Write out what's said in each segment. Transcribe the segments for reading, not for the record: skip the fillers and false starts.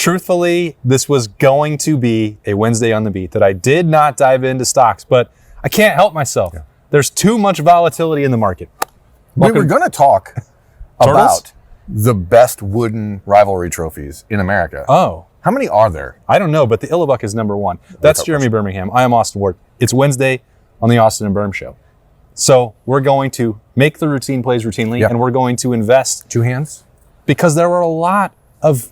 Truthfully, this was going to be a Wednesday on the beat that I did not dive into stocks, but I can't help myself. Yeah. There's too much volatility in the market. We were going to talk about the best wooden rivalry trophies in America. Oh. How many are there? I don't know, but the Illabuck is number one. That's Jeremy Birmingham. I am Austin Ward. It's Wednesday on the Austin and Birm Show. So we're going to make the routine plays routinely, and we're going to invest. 2 hands? Because there were a lot of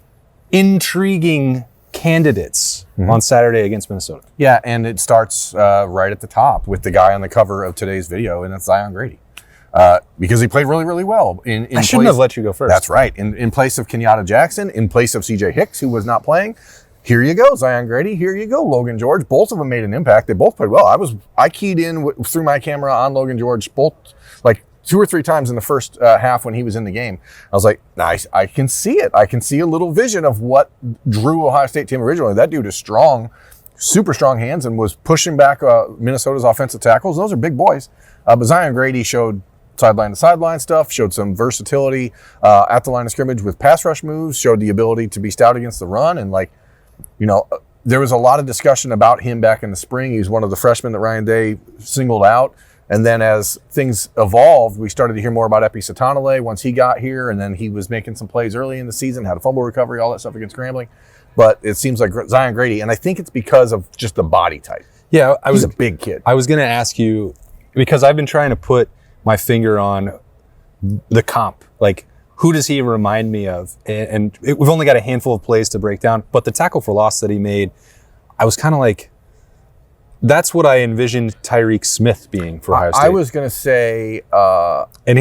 intriguing candidates on Saturday against Minnesota. Yeah, and it starts right at the top with the guy on the cover of today's video, and that's Zion Grady. Because he played really, really well. I shouldn't have let you go first. That's right. In place of Kenyatta Jackson, in place of CJ Hicks, who was not playing. Here you go, Zion Grady. Here you go, Logan George. Both of them made an impact. They both played well. I keyed in through my camera on Logan George both like 2 or 3 times in the first half when he was in the game. I was like, nice. I can see it. I can see a little vision of what drew Ohio State team originally. That dude is strong, super strong hands, and was pushing back Minnesota's offensive tackles. Those are big boys. But Zion Grady showed sideline to sideline stuff, showed some versatility at the line of scrimmage with pass rush moves, showed the ability to be stout against the run. And there was a lot of discussion about him back in the spring. He was one of the freshmen that Ryan Day singled out. And then as things evolved, we started to hear more about Epi Satanale once he got here. And then he was making some plays early in the season, had a fumble recovery, all that stuff against Grambling. But it seems like Zion Grady, and I think it's because of just the body type. Yeah, he's a big kid. I was going to ask you, because I've been trying to put my finger on the comp. Like, who does he remind me of? And we've only got a handful of plays to break down, but the tackle for loss that he made, I was kind of like, that's what I envisioned Tyreek Smith being for Ohio State. I was going to say... and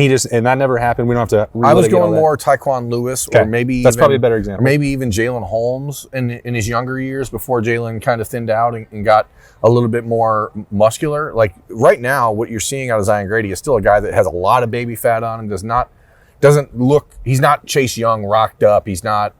that never happened. We don't have to... I was going more Tyquan Lewis, or maybe that's probably a better example. Or maybe even Jalen Holmes in his younger years before Jalen kind of thinned out and got a little bit more muscular. Like right now, what you're seeing out of Zion Grady is still a guy that has a lot of baby fat on him, doesn't look, he's not Chase Young rocked up. He's not,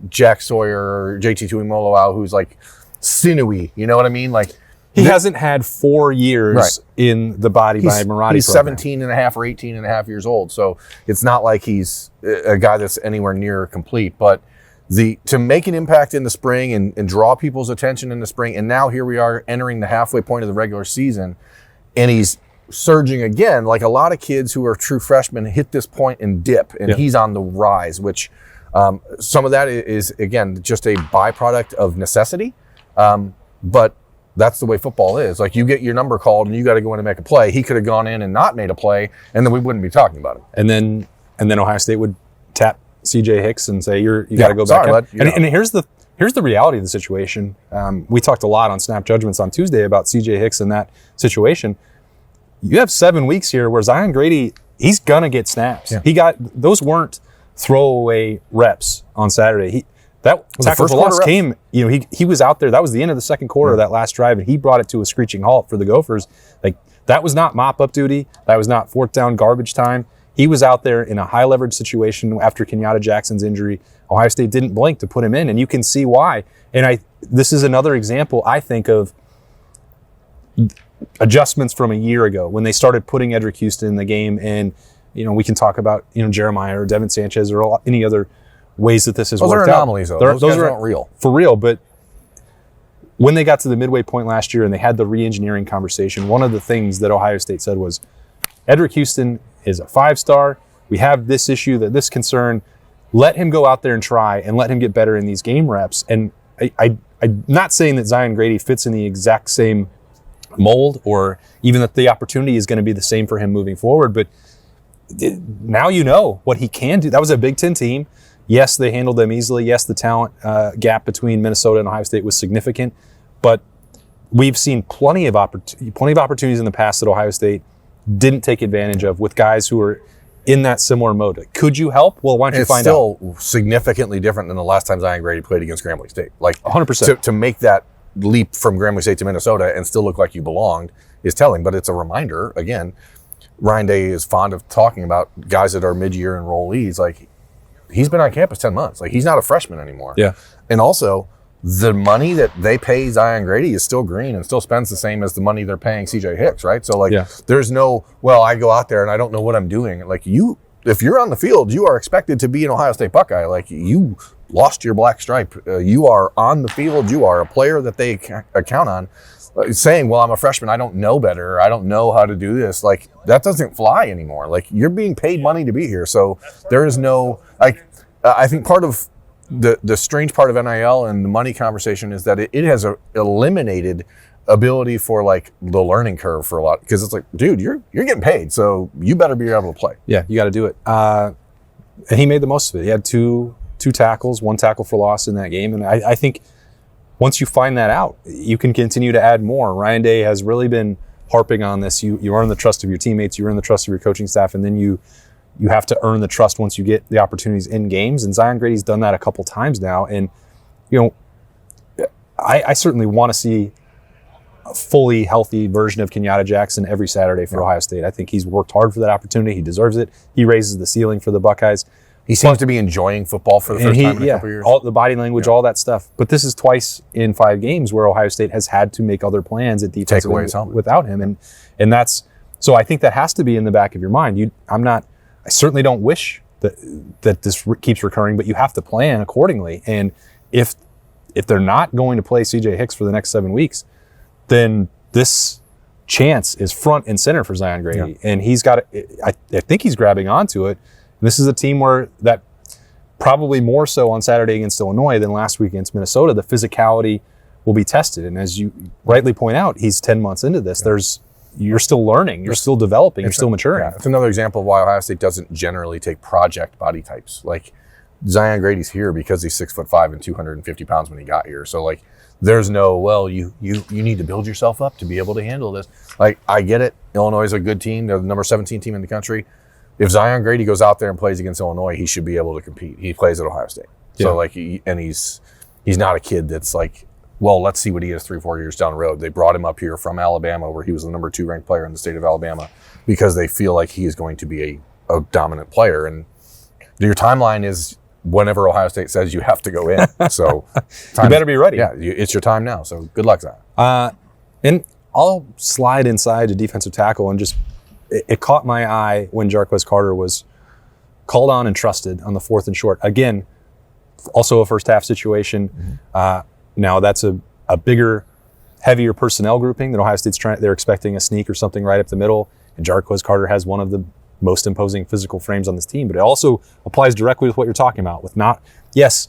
Jack Sawyer or JT Tuimoloau, who's like sinewy. You know what I mean? Like, he hasn't had 4 years in the body by Maradi. He's 17 and a half or 18 and a half years old. So it's not like he's a guy that's anywhere near complete. But to make an impact in the spring and draw people's attention in the spring, and now here we are entering the halfway point of the regular season, and he's surging again. Like a lot of kids who are true freshmen hit this point and dip, and he's on the rise, which some of that is, again, just a byproduct of necessity. But that's the way football is. Like, you get your number called and you got to go in and make a play. He could have gone in and not made a play, and then we wouldn't be talking about it. And then Ohio State would tap CJ Hicks and say, you got to go back up. And here's the reality of the situation. We talked a lot on Snap Judgments on Tuesday about CJ Hicks and that situation. You have 7 weeks here where Zion Grady, he's going to get snaps. Yeah. Those weren't throwaway reps on Saturday. That tackle for loss came, he was out there. That was the end of the second quarter of that last drive, and he brought it to a screeching halt for the Gophers. Like, that was not mop-up duty. That was not fourth down garbage time. He was out there in a high-leverage situation after Kenyatta Jackson's injury. Ohio State didn't blink to put him in, and you can see why. And this is another example, I think, of adjustments from a year ago when they started putting Edric Houston in the game. And, we can talk about, Jeremiah or Devin Sanchez or any other ways that this has worked out. Those are anomalies, though. Those guys aren't real. For real, but when they got to the midway point last year and they had the re-engineering conversation, one of the things that Ohio State said was, Edric Houston is a 5-star. We have this issue, this concern. Let him go out there and try, and let him get better in these game reps. And I'm not saying that Zion Grady fits in the exact same mold, or even that the opportunity is going to be the same for him moving forward, but now you know what he can do. That was a Big Ten team. Yes, they handled them easily. Yes, the talent gap between Minnesota and Ohio State was significant, but we've seen plenty of opportunities in the past that Ohio State didn't take advantage of with guys who are in that similar mode. Could you help? Well, why don't you find out? It's still significantly different than the last time Zion Grady played against Grambling State. Like 100%. To make that leap from Grambling State to Minnesota and still look like you belonged is telling, but it's a reminder. Again, Ryan Day is fond of talking about guys that are mid-year enrollees. Like, he's been on campus 10 months. Like, he's not a freshman anymore. Yeah. And also, the money that they pay Zion Grady is still green and still spends the same as the money they're paying CJ Hicks, right? So, there's no, I go out there and I don't know what I'm doing. Like, you if you're on the field, you are expected to be an Ohio State Buckeye. Like, you lost your black stripe. You are on the field. You are a player that they count on. Saying, well, I'm a freshman, I don't know better, I don't know how to do this, like, that doesn't fly anymore. Like, you're being paid money to be here. So there is no, like, I think part of the strange part of NIL and the money conversation is that it has eliminated ability for, like, the learning curve for a lot, because it's like, dude, you're getting paid, so you better be able to play. Yeah, you got to do it. And he made the most of it. He had two tackles, 1 tackle for loss in that game, and I think once you find that out, you can continue to add more. Ryan Day has really been harping on this. You earn the trust of your teammates, you earn the trust of your coaching staff, and then you have to earn the trust once you get the opportunities in games. And Zion Grady's done that a couple times now. And, I certainly want to see a fully healthy version of Kenyatta Jackson every Saturday for Ohio State. I think he's worked hard for that opportunity. He deserves it. He raises the ceiling for the Buckeyes. He seems to be enjoying football for the first time in a couple years. All the body language, all that stuff. But this is twice in 5 games where Ohio State has had to make other plans at defense without him, and that's so. I think that has to be in the back of your mind. I certainly don't wish that this keeps recurring, but you have to plan accordingly. And if they're not going to play C.J. Hicks for the next 7 weeks, then this chance is front and center for Zion Grady, and he's got. I think he's grabbing onto it. This is a team where that probably more so on Saturday against Illinois than last week against Minnesota, the physicality will be tested. And as you rightly point out, he's 10 months into this. You're still learning, you're still developing, you're still maturing. Yeah, it's another example of why Ohio State doesn't generally take project body types. Like, Zion Grady's here because he's 6'5" and 250 pounds when he got here. So, like, there's no, well, you need to build yourself up to be able to handle this. Like, I get it. Illinois is a good team. They're the number 17 team in the country. If Zion Grady goes out there and plays against Illinois, he should be able to compete. He plays at Ohio State. Yeah. So, like, he's not a kid that's like, well, let's see what he is 3-4 years down the road. They brought him up here from Alabama, where he was the number 2 ranked player in the state of Alabama, because they feel like he is going to be a dominant player. And your timeline is whenever Ohio State says you have to go in. So you better be ready. Yeah, it's your time now. So good luck, Zion. And I'll slide inside to defensive tackle and just, it caught my eye when Jarquez Carter was called on and trusted on the 4th and short. Again, also a first half situation. Now that's a bigger, heavier personnel grouping that Ohio State's they're expecting a sneak or something right up the middle. And Jarquez Carter has one of the most imposing physical frames on this team, but it also applies directly with what you're talking about. Yes,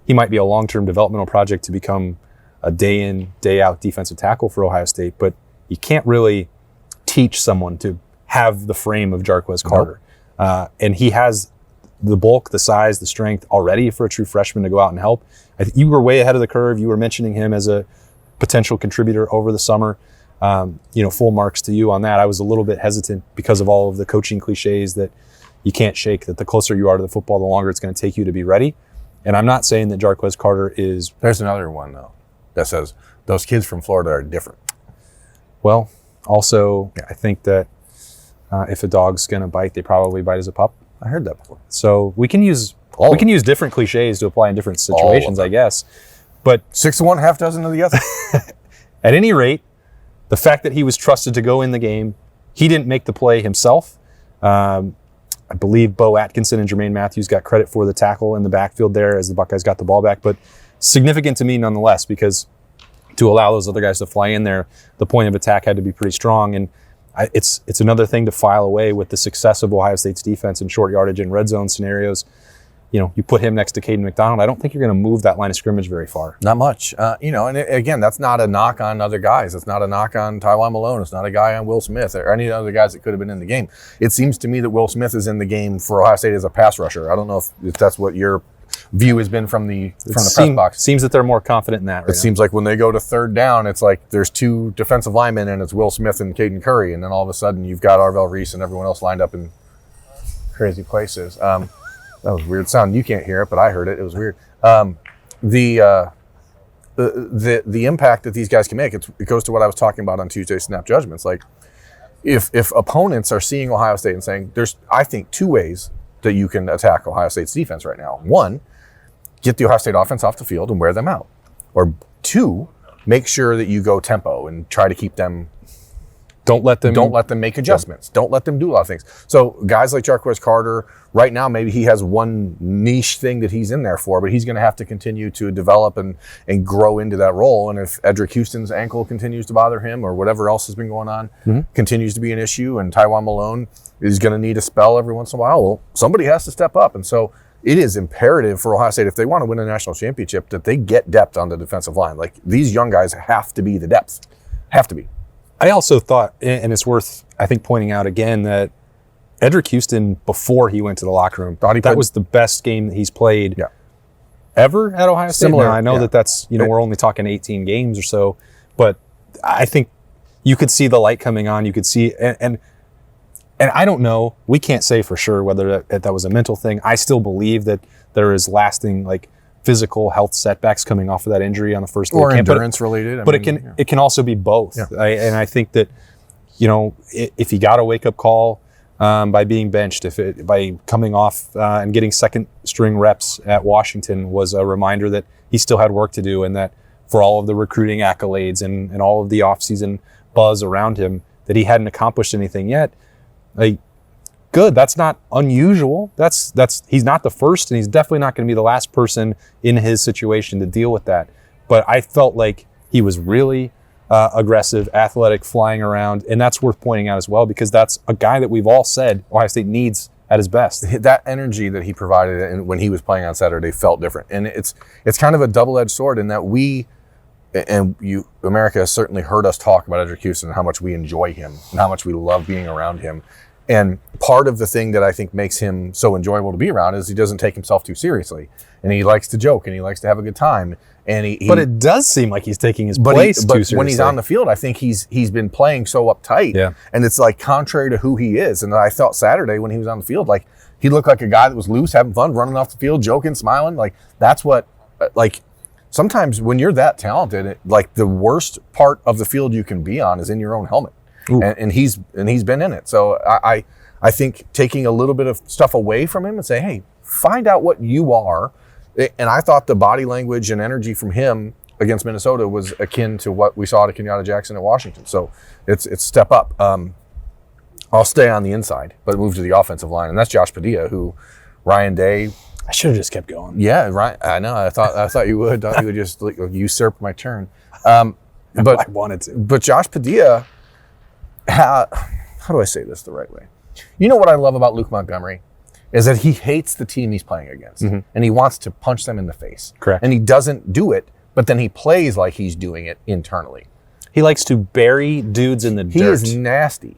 he might be a long-term developmental project to become a day in, day out defensive tackle for Ohio State, but you can't really teach someone to have the frame of Jarquez Carter. And he has the bulk, the size, the strength already for a true freshman to go out and help. You were way ahead of the curve. You were mentioning him as a potential contributor over the summer. Full marks to you on that. I was a little bit hesitant because of all of the coaching cliches that you can't shake, that the closer you are to the football, the longer it's going to take you to be ready. And I'm not saying that Jarquez Carter is... There's another one, though, that says those kids from Florida are different. Well, also, I think that if a dog's going to bite, they probably bite as a pup. I heard that before. So we can use different cliches to apply in different situations, I guess. But 6 to 1, half dozen of the other. At any rate, the fact that he was trusted to go in the game, he didn't make the play himself. I believe Bo Atkinson and Jermaine Matthews got credit for the tackle in the backfield there as the Buckeyes got the ball back. But significant to me nonetheless, because to allow those other guys to fly in there, the point of attack had to be pretty strong. And it's another thing to file away with the success of Ohio State's defense in short yardage and red zone scenarios. You put him next to Caden McDonald, I don't think you're going to move that line of scrimmage very far. Not much. And again, that's not a knock on other guys. It's not a knock on Tywan Malone. It's not a guy on Will Smith or any other guys that could have been in the game. It seems to me that Will Smith is in the game for Ohio State as a pass rusher. I don't know if that's what your view has been from the press box. Seems that they're more confident in that right now. It seems like when they go to 3rd down, it's like there's 2 defensive linemen and it's Will Smith and Caden Curry, and then all of a sudden you've got Arvell Reese and everyone else lined up in crazy places. That was a weird sound. You can't hear it, but I heard it. It was weird. The impact that these guys can make, it goes to what I was talking about on Tuesday's Snap Judgments. Like, if opponents are seeing Ohio State and saying, there's, I think, 2 ways that you can attack Ohio State's defense right now. 1, get the Ohio State offense off the field and wear them out. Or 2, make sure that you go tempo and try to keep them Don't let them make adjustments. Don't let them do a lot of things. So guys like Jarquez Carter, right now, maybe he has one niche thing that he's in there for, but he's going to have to continue to develop and grow into that role. And if Edric Houston's ankle continues to bother him or whatever else has been going on continues to be an issue, and Tywan Malone is going to need a spell every once in a while, well, somebody has to step up. And so it is imperative for Ohio State, if they want to win a national championship, that they get depth on the defensive line. Like, these young guys have to be the depth. Have to be. I also thought, and it's worth, I think, pointing out again, that Edric Houston, before he went to the locker room, that was the best game that he's played ever at Ohio State. Now, I know that's, we're only talking 18 games or so, but I think you could see the light coming on. You could see, and I don't know, we can't say for sure whether that was a mental thing. I still believe that there is lasting, physical health setbacks coming off of that injury on the first day or of camp. endurance related. It can also be both. Yeah. And I think that, if he got a wake up call by being benched, by coming off and getting second string reps at Washington was a reminder that he still had work to do, and that for all of the recruiting accolades and all of the offseason buzz around him, that he hadn't accomplished anything yet. Good. That's not unusual. He's not the first, and he's definitely not going to be the last person in his situation to deal with that. But I felt like he was really aggressive, athletic, flying around, and that's worth pointing out as well, because that's a guy that we've all said Ohio State needs at his best. That energy that he provided when he was playing on Saturday felt different, and it's kind of a double-edged sword in that America has certainly heard us talk about Edric Houston and how much we enjoy him and how much we love being around him. And part of the thing that I think makes him so enjoyable to be around is he doesn't take himself too seriously, and he likes to joke and he likes to have a good time. And but it does seem like he's taking his place too seriously. When he's on the field, I think he's been playing so uptight, and it's contrary to who he is. And I felt Saturday when he was on the field, he looked like a guy that was loose, having fun, running off the field, joking, smiling. That's what sometimes when you're that talented, the worst part of the field you can be on is in your own helmet. And he's been in it. So I think taking a little bit of stuff away from him and say, hey, find out what you are. And I thought the body language and energy from him against Minnesota was akin to what we saw to Kenyatta Jackson at Washington. So it's step up. I'll stay on the inside, but move to the offensive line, and that's Josh Padilla, who Ryan Day. I should have just kept going. Yeah, right. I know. I thought you would. Thought you would just usurp my turn. But I wanted to. But Josh Padilla. How do I say this the right way? You know what I love about Luke Montgomery is that he hates the team he's playing against, and he wants to punch them in the face. Correct. And he doesn't do it, but then he plays like he's doing it internally. He likes to bury dudes in the dirt. He is nasty.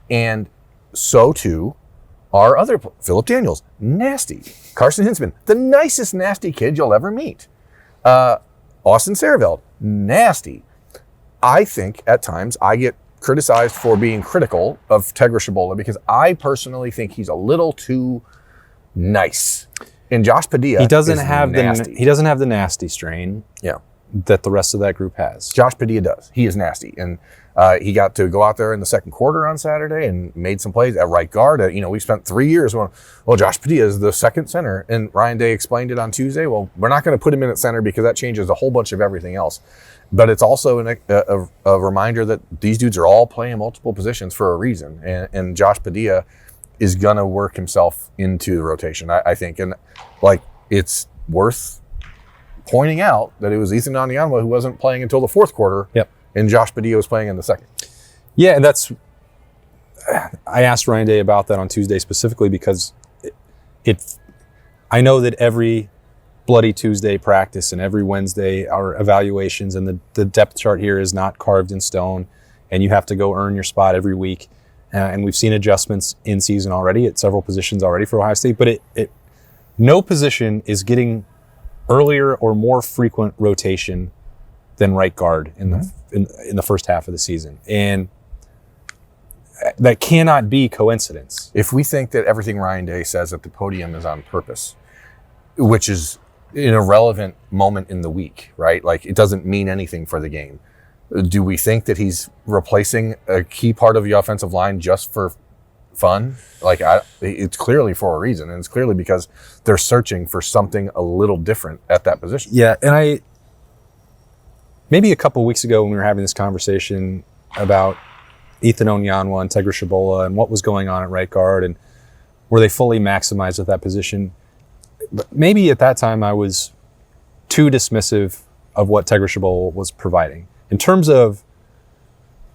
And so too are other Philip Daniels, nasty. Carson Hinsman, the nicest nasty kid you'll ever meet. Austin Sareveld, nasty. I think at times I get criticized for being critical of Tegra Shabola because I personally think he's a little too nice. And Josh Padilla, he doesn't have nasty. He doesn't have the nasty strain. Yeah, that the rest of that group has. Josh Padilla does. He is nasty, and he got to go out there in the second quarter on Saturday and made some plays at right guard. We spent 3 years going, well, Josh Padilla is the second center, and Ryan Day explained it on Tuesday. Well, we're not going to put him in at center because that changes a whole bunch of everything else. But it's also a reminder that these dudes are all playing multiple positions for a reason. And Josh Padilla is going to work himself into the rotation, I think. And it's worth pointing out that it was Ethan Onyanwa who wasn't playing until the fourth quarter. Yep. And Josh Padilla was playing in the second. Yeah, and I asked Ryan Day about that on Tuesday specifically because I know that every Bloody Tuesday practice and every Wednesday our evaluations and the depth chart here is not carved in stone, and you have to go earn your spot every week. And we've seen adjustments in season already at several positions already for Ohio State, but no position is getting earlier or more frequent rotation than right guard in the first half of the season. And that cannot be coincidence. If we think that everything Ryan Day says at the podium is on purpose, which is an irrelevant moment in the week, right? It doesn't mean anything for the game. Do we think that he's replacing a key part of the offensive line just for fun? It's clearly for a reason, and it's clearly because they're searching for something a little different at that position. Yeah, and maybe a couple of weeks ago when we were having this conversation about Ethan Onyanwa and Tegra Shabola and what was going on at right guard, and were they fully maximized at that position? But maybe at that time I was too dismissive of what Tegra Shabola was providing. In terms of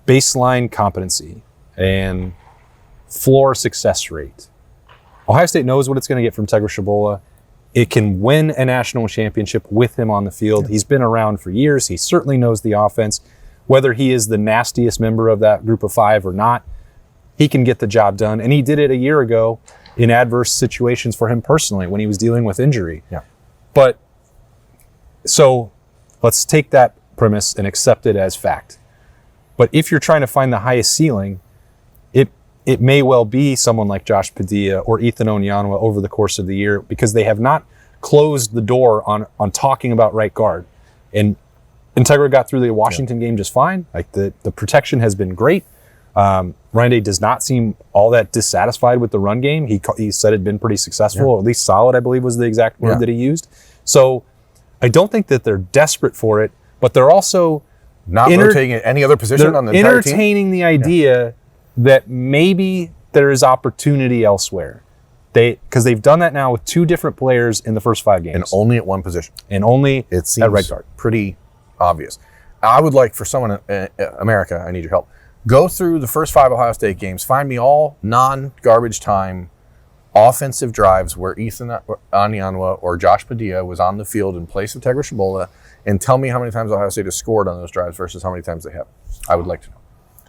baseline competency and floor success rate, Ohio State knows what it's going to get from Tegra Shabola. It can win a national championship with him on the field. He's been around for years. He certainly knows the offense. Whether he is the nastiest member of that group of five or not, he can get the job done. And he did it a year ago in adverse situations for him personally when he was dealing with injury. Yeah. But so let's take that premise and accept it as fact. But if you're trying to find the highest ceiling, it may well be someone like Josh Padilla or Ethan Onyanwa over the course of the year, because they have not closed the door on talking about right guard. And Integra got through the Washington game just fine. Like the protection has been great. Ryan Day does not seem all that dissatisfied with the run game. He said it'd been pretty successful, or at least solid, I believe was the exact word that he used. So I don't think that they're desperate for it, but they're also not rotating at any other position on the entire team. Entertaining the idea that maybe there is opportunity elsewhere. Because they've done that now with two different players in the first 5 games. And only at one position. And only it seems at right guard. Pretty obvious. I would like for someone, America, I need your help. Go through the first 5 Ohio State games. Find me all non-garbage time offensive drives where Ethan Onyanwa or Josh Padilla was on the field in place of Tegra Shabola, and tell me how many times Ohio State has scored on those drives versus how many times they have. I would like to know.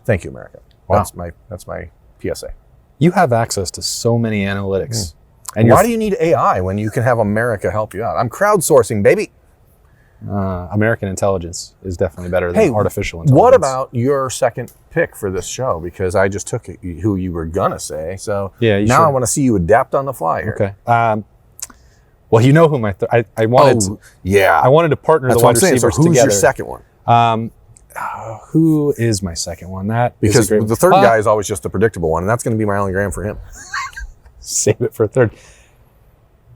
Thank you, America. Wow. That's my PSA. You have access to so many analytics. And why do you need AI when you can have America help you out? I'm crowdsourcing, baby. American intelligence is definitely better than artificial intelligence. What about your second pick for this show? Because I just took who you were going to say. So now I want to see you adapt on the fly here. Okay. Well, you know who I wanted. I wanted to partner the wide receivers together. So who's your second one? Who is my second one? Because the third guy is always just the predictable one, and that's going to be Milan Graham for him. Save it for third.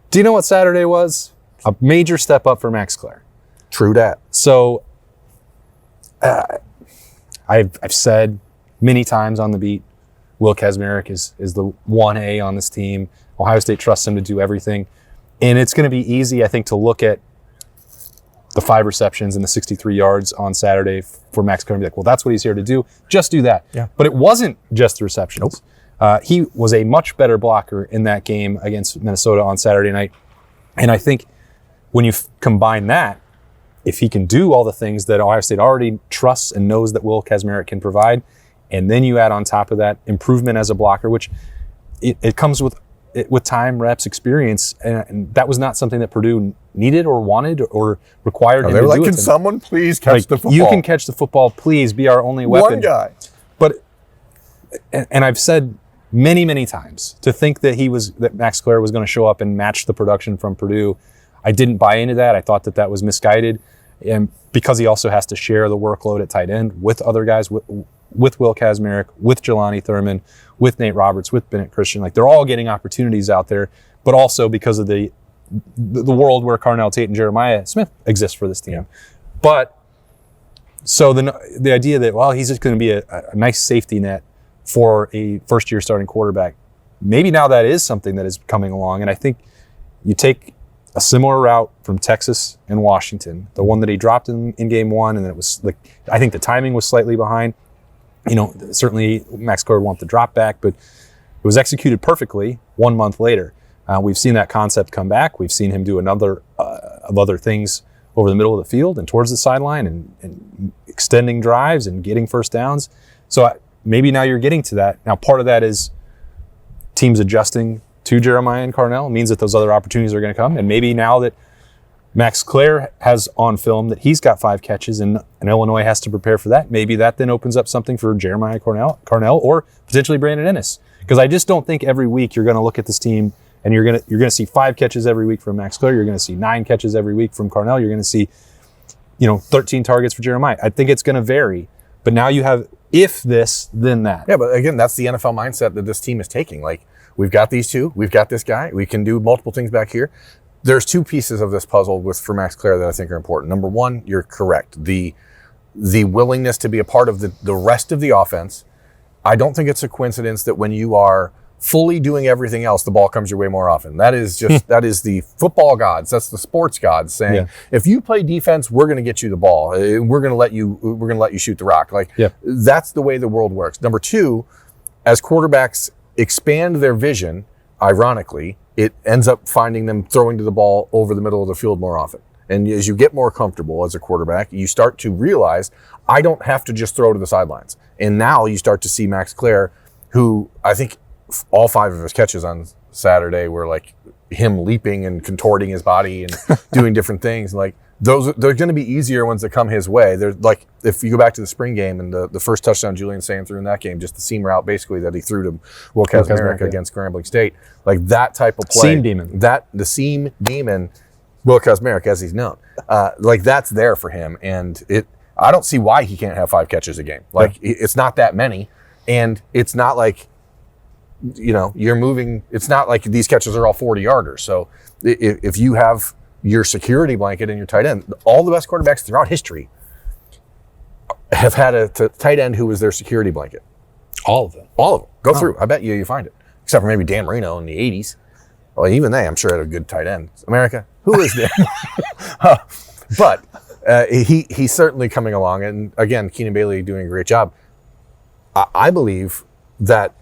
Do you know what Saturday was? A major step up for Max Clare. True that. So I've said many times on the beat, Will Kazmarek is the 1A on this team. Ohio State trusts him to do everything. And it's going to be easy, I think, to look at the 5 receptions and the 63 yards on Saturday for Max Clare and be like, well, that's what he's here to do. Just do that. Yeah. But it wasn't just the receptions. Nope. He was a much better blocker in that game against Minnesota on Saturday night. And I think when you combine that, if he can do all the things that Ohio State already trusts and knows that Will Kazmarek can provide, and then you add on top of that improvement as a blocker, which it comes with time, reps, experience, and that was not something that Purdue needed or wanted or required him to do. They're like, can someone please catch the football? You can catch the football, please be our only weapon. One guy. But, and I've said many, many times, to think that Max Clare was going to show up and match the production from Purdue, I didn't buy into that. I thought that was misguided. And because he also has to share the workload at tight end with other guys, with Will Kazmarek, with Jelani Thurman, with Nate Roberts, with Bennett Christian. Like, they're all getting opportunities out there, but also because of the world where Carnell Tate and Jeremiah Smith exist for this team. Yeah. But so the idea that, well, he's just going to be a nice safety net for a first-year starting quarterback, maybe now that is something that is coming along. And I think you take a similar route from Texas and Washington, the one that he dropped in game 1, and then it was like, I think the timing was slightly behind. You know, certainly Max Clare wanted the drop back, but it was executed perfectly 1 month later. We've seen that concept come back. We've seen him do another of other things over the middle of the field and towards the sideline and extending drives and getting first downs. So maybe now you're getting to that. Now, part of that is teams adjusting to Jeremiah and Carnell. It means that those other opportunities are going to come. And maybe now that Max Clare has on film that he's got 5 catches and Illinois has to prepare for that, maybe that then opens up something for Jeremiah Carnell or potentially Brandon Ennis. Because I just don't think every week you're going to look at this team and you're going to see 5 catches every week from Max Clare. You're going to see 9 catches every week from Carnell. You're going to see, 13 targets for Jeremiah. I think it's going to vary. But now you have if this, then that. Yeah, but again, that's the NFL mindset that this team is taking. Like, we've got these two, we've got this guy, we can do multiple things back here. There's 2 pieces of this puzzle for Max Clare that I think are important. Number one, you're correct. The willingness to be a part of the rest of the offense I don't think it's a coincidence that when you are fully doing everything else, the ball comes your way more often. That is just that is the football gods. That's the sports gods saying, if you play defense, we're going to get you the ball. We're going to let you shoot the rock. Like that's the way the world works. Number two, as quarterbacks expand their vision, ironically, it ends up finding them throwing to the ball over the middle of the field more often. And as you get more comfortable as a quarterback, you start to realize, I don't have to just throw to the sidelines. And now you start to see Max Clare, who I think all 5 of his catches on Saturday were like him leaping and contorting his body and doing different things. Like they're going to be easier ones that come his way. They're like, if you go back to the spring game and the first touchdown Julian Sand threw in that game, just the seam route basically that he threw to Will Kazmarek against Grambling State, like that type of play. Seam demon. The seam demon, Will Kazmarek, as he's known, like that's there for him. And I don't see why he can't have 5 catches a game. Like it's not that many. And it's not like, you're moving. It's not like these catches are all 40-yarders. So if you have your security blanket and your tight end, all the best quarterbacks throughout history have had a tight end who was their security blanket. All of them. Go through. I bet you find it. Except for maybe Dan Marino in the 80s. Well, even they, I'm sure, had a good tight end. America, who is there? But he's certainly coming along. And again, Keenan Bailey doing a great job. I believe that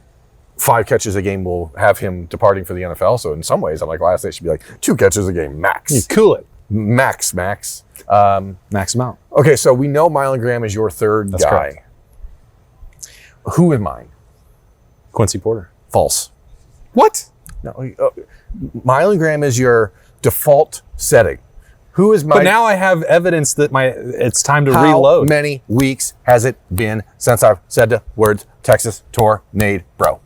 5 catches a game will have him departing for the NFL. So in some ways, I'm like, Ohio State should be like 2 catches a game, max. You cool it. Max. Max them out. Okay, so we know Milan Graham is your third That's guy. Correct. Who is mine? Quincy Porter. False. What? No, Milan Graham is your default setting. Who is my? But now I have evidence that it's time to reload. How many weeks has it been since I've said the words Texas tornado, bro?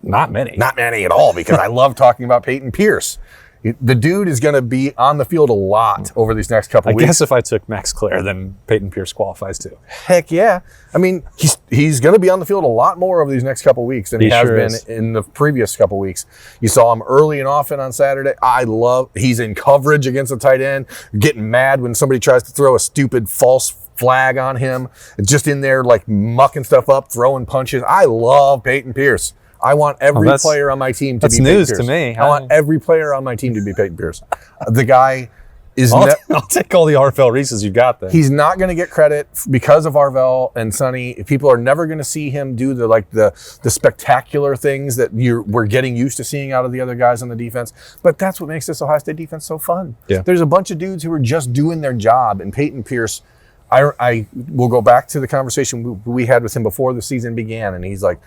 Not many. Not many at all, because I love talking about Payton Pierce. The dude is going to be on the field a lot over these next couple weeks. I guess if I took Max Clare, then Payton Pierce qualifies too. Heck yeah. I mean, he's going to be on the field a lot more over these next couple weeks than he has been in the previous couple weeks. You saw him early and often on Saturday. He's in coverage against a tight end, getting mad when somebody tries to throw a stupid false flag on him, just in there like mucking stuff up, throwing punches. I love Payton Pierce. I want every player on my team to be Payton Pierce. That's news to me. I want every player on my team to be Payton Pierce. The guy is... I'll take all the RFL Reeses you got then. He's not going to get credit because of Arvell and Sonny. People are never going to see him do the spectacular things that we're getting used to seeing out of the other guys on the defense. But that's what makes this Ohio State defense so fun. Yeah. There's a bunch of dudes who are just doing their job, and Payton Pierce... I will go back to the conversation we had with him before the season began, and he's like,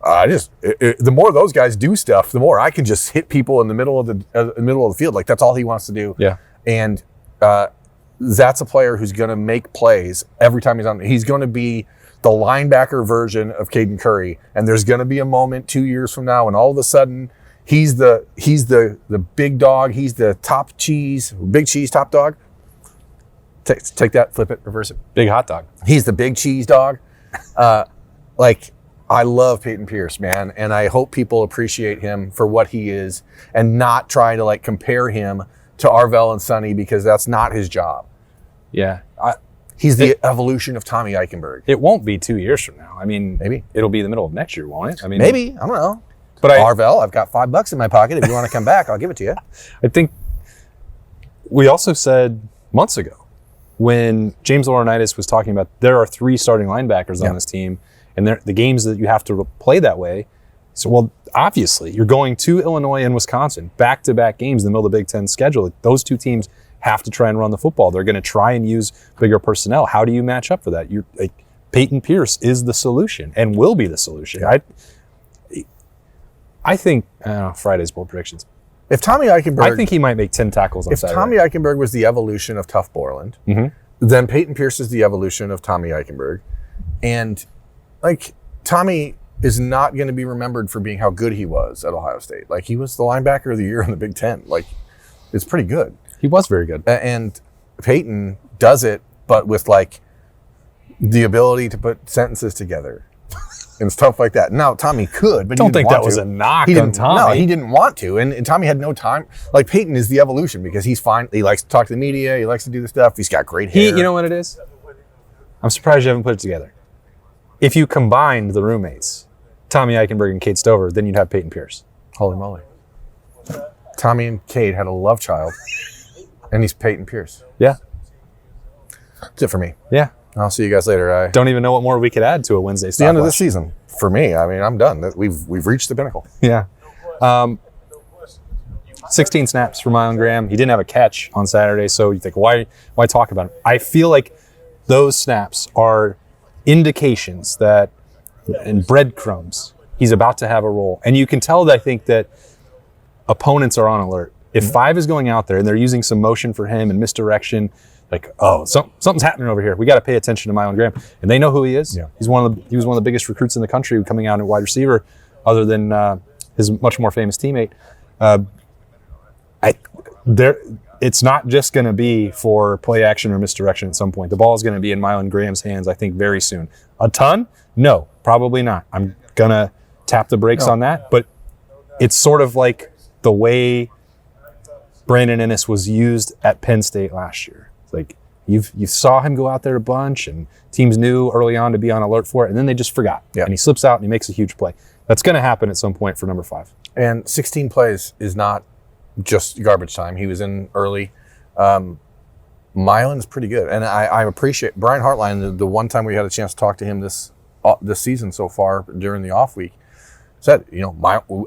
the more those guys do stuff, the more I can just hit people in the middle of the field. Like that's all he wants to do. Yeah. And that's a player who's going to make plays every time he's on. He's going to be the linebacker version of Caden Curry. And there's going to be a moment 2 years from now, and all of a sudden he's the big dog. He's the big cheese top dog. Take that, flip it, reverse it. Big hot dog. He's the big cheese dog. I love Payton Pierce, man, and I hope people appreciate him for what he is and not try to compare him to Arvell and Sonny, because that's not his job. Yeah. He's the evolution of Tommy Eichenberg. It won't be 2 years from now. I mean, maybe it'll be the middle of next year, won't it? I mean, maybe. I don't know. But Arvell, I've got $5 in my pocket. If you want to come back, I'll give it to you. I think we also said months ago when James Laurinaitis was talking about there are 3 starting linebackers on this team, and the games that you have to play that way. So, well, obviously, you're going to Illinois and Wisconsin, back-to-back games in the middle of the Big Ten schedule. Those 2 teams have to try and run the football. They're going to try and use bigger personnel. How do you match up for that? Payton Pierce is the solution and will be the solution. Yeah. I think Friday's bold predictions. If Tommy Eichenberg, I think he might make 10 tackles on Saturday. If Tommy Eichenberg was the evolution of Tough Borland, then Payton Pierce is the evolution of Tommy Eichenberg. And Tommy is not going to be remembered for being how good he was at Ohio State. He was the linebacker of the year in the Big Ten. It's pretty good. He was very good. And Payton does it, but with the ability to put sentences together and stuff like that. Now, Tommy could, but don't think that was a knock on Tommy. No, he didn't want to. And Tommy had no time. Payton is the evolution because he's fine. He likes to talk to the media. He likes to do the stuff. He's got great hair. You know what it is? I'm surprised you haven't put it together. If you combined the roommates, Tommy Eichenberg and Kate Stover, then you'd have Peyton Pierce. Holy moly. Tommy and Kate had a love child, and he's Peyton Pierce. Yeah. That's it for me. Yeah. I'll see you guys later. I Don't even know what more we could add to a Wednesday It's the end of the season for me. I mean, I'm done. We've reached the pinnacle. Yeah. 16 snaps for Milan Graham. He didn't have a catch on Saturday, so you think, why talk about him? I feel like those snaps are indications that, and breadcrumbs, he's about to have a role. And you can tell that I think that opponents are on alert. If 5 is going out there and they're using some motion for him and misdirection, like, oh, something's happening over here. We got to pay attention to Milan Graham. And they know who he is. Yeah. He was one of the biggest recruits in the country coming out at wide receiver, other than his much more famous teammate. It's not just going to be for play action or misdirection at some point. The ball is going to be in Milan Graham's hands, I think, very soon. A ton? No, probably not. I'm going to tap the brakes on that. But it's sort of like the way Brandon Ennis was used at Penn State last year. It's like you saw him go out there a bunch, and teams knew early on to be on alert for it, and then they just forgot. Yeah. And he slips out and he makes a huge play. That's going to happen at some point for number 5. And 16 plays is not just garbage time. He was in early. Milan's pretty good, and I appreciate Brian Hartline. The one time we had a chance to talk to him this season so far during the off week, said,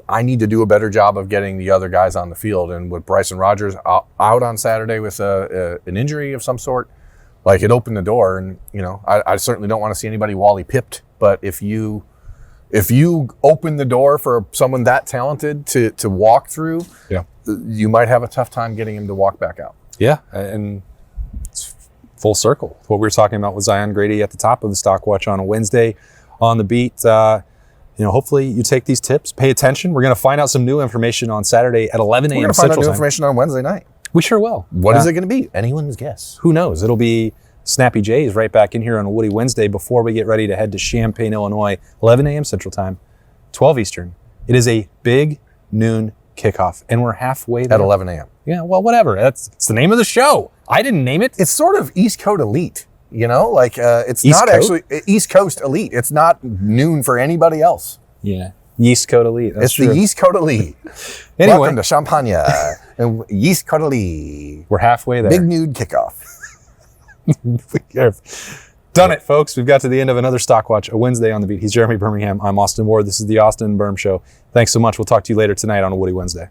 I need to do a better job of getting the other guys on the field. And with Bryson Rogers out on Saturday with an injury of some sort, like, it opened the door. And I certainly don't want to see anybody Wally pipped, but if you open the door for someone that talented to walk through, you might have a tough time getting him to walk back out. Yeah, and it's full circle. What we were talking about with Zion Grady at the top of the Stock Watch on a Wednesday on the beat. Hopefully you take these tips, pay attention. We're going to find out some new information on Saturday at 11 a.m. We're going to find out new information on Wednesday night. We sure will. What is it going to be? Anyone's guess. Who knows? It'll be Snappy J's right back in here on a Woody Wednesday before we get ready to head to Champaign, Illinois, 11 a.m. Central Time, 12 Eastern. It is a big noon kickoff, and we're halfway there. At 11 a.m. Yeah, well, whatever. It's the name of the show. I didn't name it. It's sort of East Coast Elite, it's East not Coast? actually East Coast Elite. It's not noon for anybody else. Yeah, East Coast Elite. That's true. The East Coast Elite. Anyway. Welcome to Champagne and East Coast Elite. We're halfway there. Big nude kickoff. Done it, folks. We've got to the end of another Stock Watch, a Wednesday on the beat. He's Jeremy Birmingham. I'm Austin Ward. This is the Austin Birm Show. Thanks so much. We'll talk to you later tonight on a Woody Wednesday.